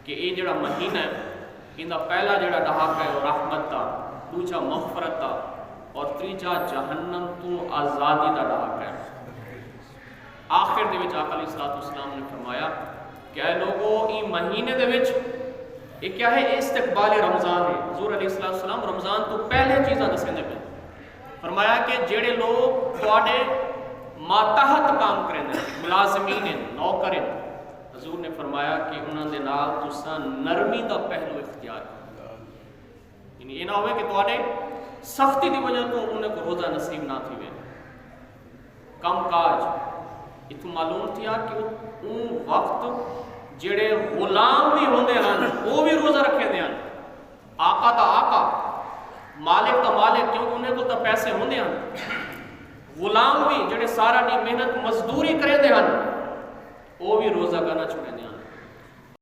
کہ یہ جڑا مہینہ ہے ان پہلا جڑا ڈھاک ہے وہ رحمت کا، دوجا مغفرت کا اور تیجا جہنم تو آزادی کا ڈھاک ہے۔ آخر دے وچ آقا علیہ الصلوۃ والسلام نے فرمایا کہ اے لوگو ای مہینے دے وچ یہ کیا ہے، استقبال رمضان ہے۔ حضور علیہ الصلوۃ والسلام رمضان تو پہلے چیزاں دسیں دے پے، فرمایا کہ جڑے لوگ تواڈے ماتحت کام کریں ملازمین ہیں، نوکر ہیں، حضور نے فرمایا کہ انہاں دے نال تساں نرمی دا پہلو اختیار کرو، یعنی یہ نہ ہوئے کہ تواڈے سختی دی وجہ تو انہیں کو روزہ نصیب نہ تھی وے۔ کم کاج اتوں معلوم تھیا کہ ان وقت جڑے غلام بھی ہوندے ہیں وہ بھی روزہ رکھے دے ہیں، آقا دا آقا، مالک دا مالک، کیونکہ انہیں کو تا پیسے ہوندے ہیں، غلام بھی جڑے سارا دی محنت مزدوری کرے دے ہیں وہ بھی روزہ کا نہ چھوڑے دے ہیں۔